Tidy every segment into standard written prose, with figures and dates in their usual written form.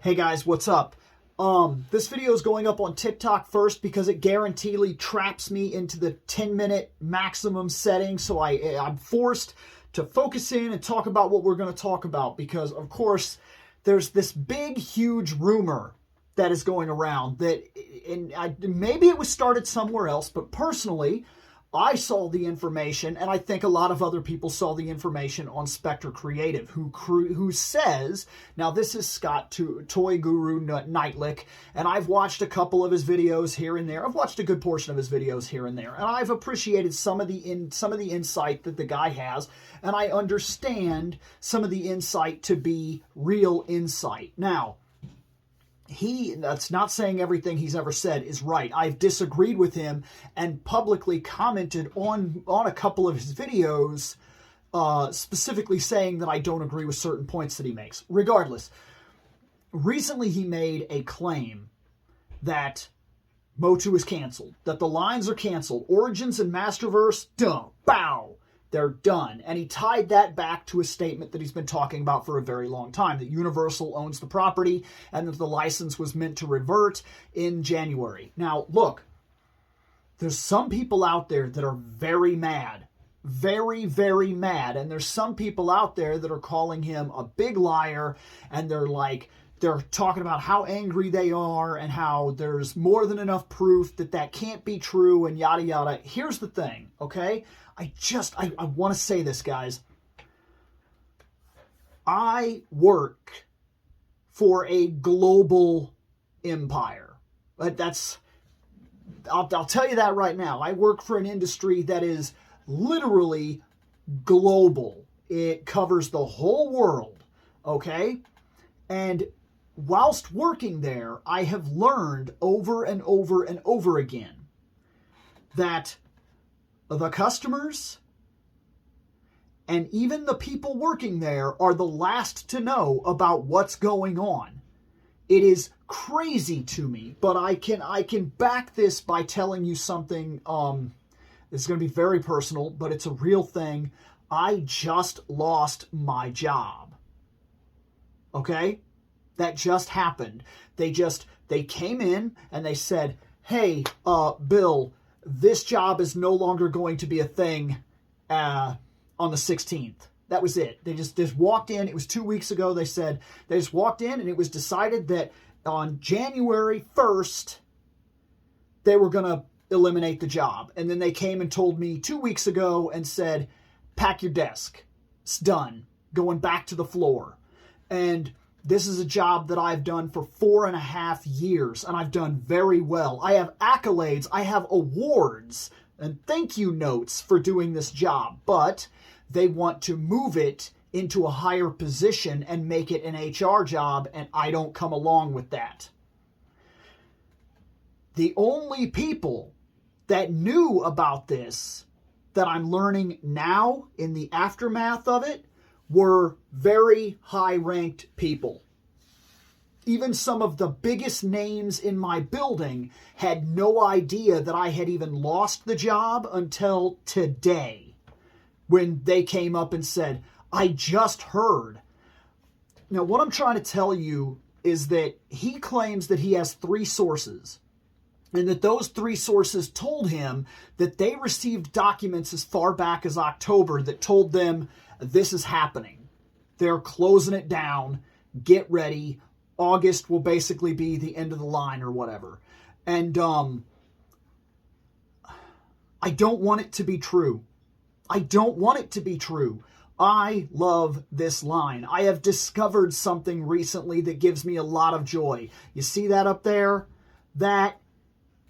Hey guys, what's up? This video is going up on TikTok first because it guaranteedly traps me into the 10-minute maximum setting, so I'm forced to focus in and talk about what we're going to talk about because, of course, there's this big, huge rumor that is going around that, maybe it was started somewhere else, but personally, I saw the information, and I think a lot of other people saw the information on Spector Creative, who says, now this is Scott, Toy Guru Nightlick, and I've watched a couple of his videos here and there. I've watched a good portion of his videos here and there, and I've appreciated some of the insight that the guy has, and I understand some of the insight to be real insight. Now, that's not saying everything he's ever said is right. I've disagreed with him and publicly commented on a couple of his videos, specifically saying that I don't agree with certain points that he makes. Regardless, recently he made a claim that MOTU is canceled, that the lines are canceled. Origins and Masterverse, bow. They're done. And he tied that back to a statement that he's been talking about for a very long time, that Universal owns the property and that the license was meant to revert in January. Now, look, there's some people out there that are very mad, very, very mad. And there's some people out there that are calling him a big liar, and they're talking about how angry they are and how there's more than enough proof that can't be true and yada, yada. Here's the thing, okay? I want to say this, guys. I work for a global empire. I'll tell you that right now. I work for an industry that is literally global. It covers the whole world, okay? And whilst working there, I have learned over and over and over again that the customers and even the people working there are the last to know about what's going on. It is crazy to me, but I can back this by telling you something. This is going to be very personal, but it's a real thing. I just lost my job. Okay? That just happened. They came in and they said, hey, Bill, this job is no longer going to be a thing on the 16th. That was it. They just walked in. It was 2 weeks ago. They said they just walked in, and it was decided that on January 1st, they were going to eliminate the job. And then they came and told me 2 weeks ago and said, pack your desk. It's done. Going back to the floor. And this is a job that I've done for 4.5 years, and I've done very well. I have accolades, I have awards, and thank you notes for doing this job, but they want to move it into a higher position and make it an HR job, and I don't come along with that. The only people that knew about this that I'm learning now in the aftermath of it were very high-ranked people. Even some of the biggest names in my building had no idea that I had even lost the job until today, when they came up and said, I just heard. Now, what I'm trying to tell you is that he claims that he has 3 sources, and that those 3 sources told him that they received documents as far back as October that told them this is happening. They're closing it down. Get ready. August will basically be the end of the line or whatever. And I don't want it to be true. I don't want it to be true. I love this line. I have discovered something recently that gives me a lot of joy. You see that up there? That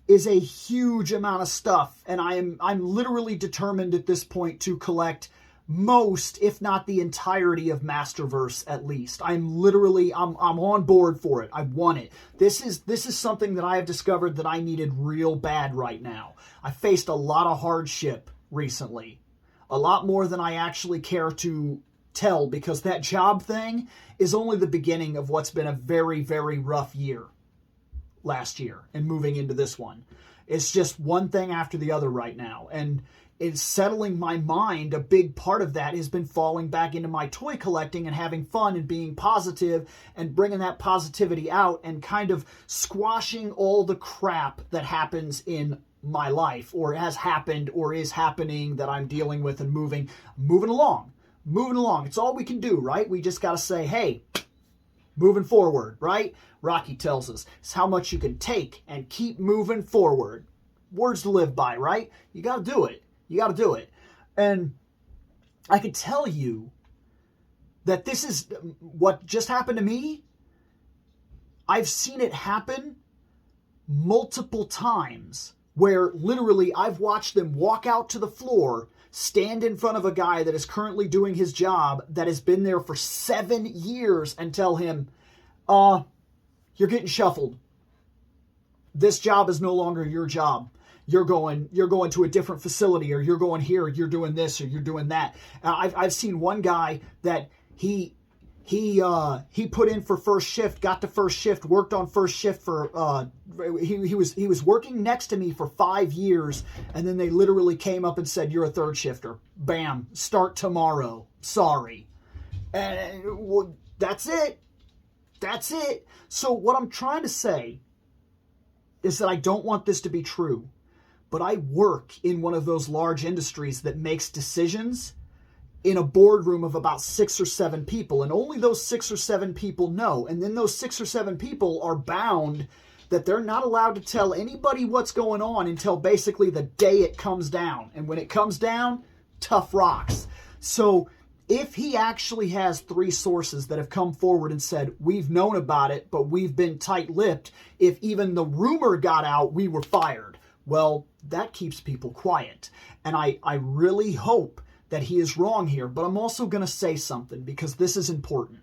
is a huge amount of stuff. And I'm literally determined at this point to collect most, if not the entirety of Masterverse at least. I'm on board for it. I want it. This is something that I have discovered that I needed real bad right now. I faced a lot of hardship recently. A lot more than I actually care to tell, because that job thing is only the beginning of what's been a very, very rough year last year and moving into this one. It's just one thing after the other right now. And it's settling my mind. A big part of that has been falling back into my toy collecting and having fun and being positive and bringing that positivity out and kind of squashing all the crap that happens in my life or has happened or is happening that I'm dealing with and moving along. It's all we can do, right? We just got to say, hey, moving forward, right? Rocky tells us it's how much you can take and keep moving forward. Words to live by, right? You got to do it. And I can tell you that this is what just happened to me. I've seen it happen multiple times where literally I've watched them walk out to the floor, stand in front of a guy that is currently doing his job that has been there for 7 years and tell him, you're getting shuffled. This job is no longer your job. You're going to a different facility, or you're going here, you're doing this, or you're doing that. I've seen one guy that he put in for first shift, got to first shift, worked on first shift for he was working next to me for 5 years, and then they literally came up and said, "You're a third shifter. Bam, start tomorrow. Sorry." And well, that's it. So what I'm trying to say is that I don't want this to be true, but I work in one of those large industries that makes decisions in a boardroom of about 6 or 7 people, and only those 6 or 7 people know. And then those 6 or 7 people are bound that they're not allowed to tell anybody what's going on until basically the day it comes down. And when it comes down, tough rocks. So if he actually has 3 sources that have come forward and said, we've known about it, but we've been tight-lipped, if even the rumor got out, we were fired. Well, that keeps people quiet. And I really hope that he is wrong here, but I'm also going to say something because this is important.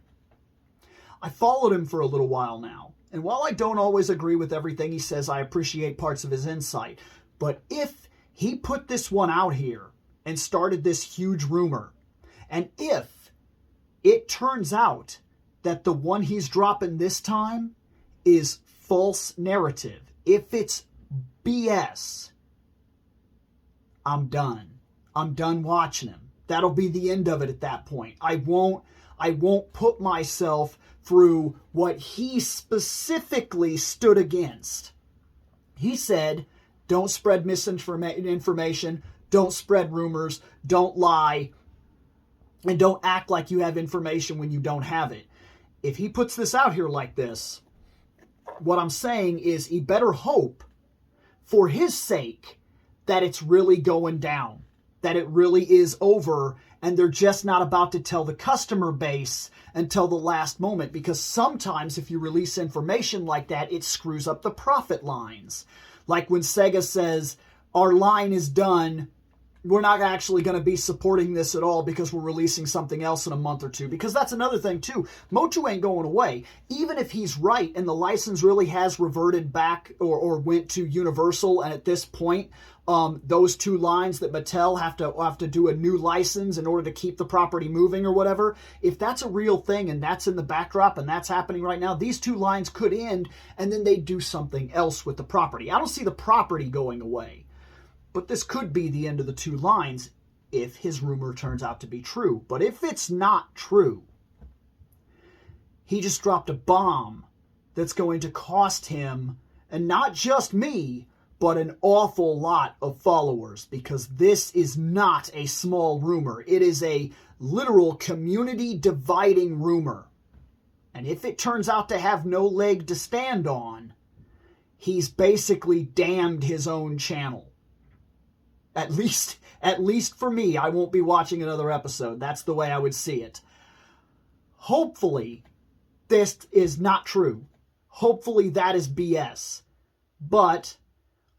I followed him for a little while now, and while I don't always agree with everything he says, I appreciate parts of his insight. But if he put this one out here and started this huge rumor, and if it turns out that the one he's dropping this time is false narrative, if it's BS, I'm done. I'm done watching him. That'll be the end of it at that point. I won't put myself through what he specifically stood against. He said, don't spread misinformation, don't spread rumors, don't lie, and don't act like you have information when you don't have it. If he puts this out here like this, what I'm saying is he better hope for his sake that it's really going down, that it really is over, and they're just not about to tell the customer base until the last moment, because sometimes if you release information like that, it screws up the profit lines. Like when Sega says, our line is done, we're not actually going to be supporting this at all because we're releasing something else in a month or two. Because that's another thing too. MOTU ain't going away. Even if he's right and the license really has reverted back or went to Universal, and at this point, those 2 lines that Mattel have to do a new license in order to keep the property moving or whatever. If that's a real thing and that's in the backdrop and that's happening right now, these 2 lines could end and then they do something else with the property. I don't see the property going away. But this could be the end of the 2 lines if his rumor turns out to be true. But if it's not true, he just dropped a bomb that's going to cost him, and not just me, but an awful lot of followers, because this is not a small rumor. It is a literal community dividing rumor. And if it turns out to have no leg to stand on, he's basically damned his own channel. At least for me, I won't be watching another episode. That's the way I would see it. Hopefully, this is not true. Hopefully, that is BS. But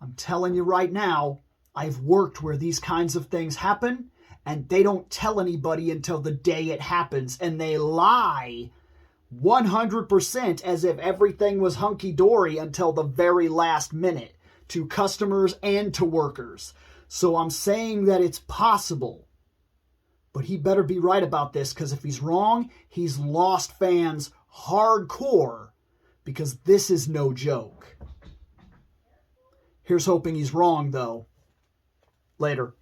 I'm telling you right now, I've worked where these kinds of things happen, and they don't tell anybody until the day it happens, and they lie 100% as if everything was hunky-dory until the very last minute, to customers and to workers. So I'm saying that it's possible, but he better be right about this, because if he's wrong, he's lost fans hardcore, because this is no joke. Here's hoping he's wrong, though. Later.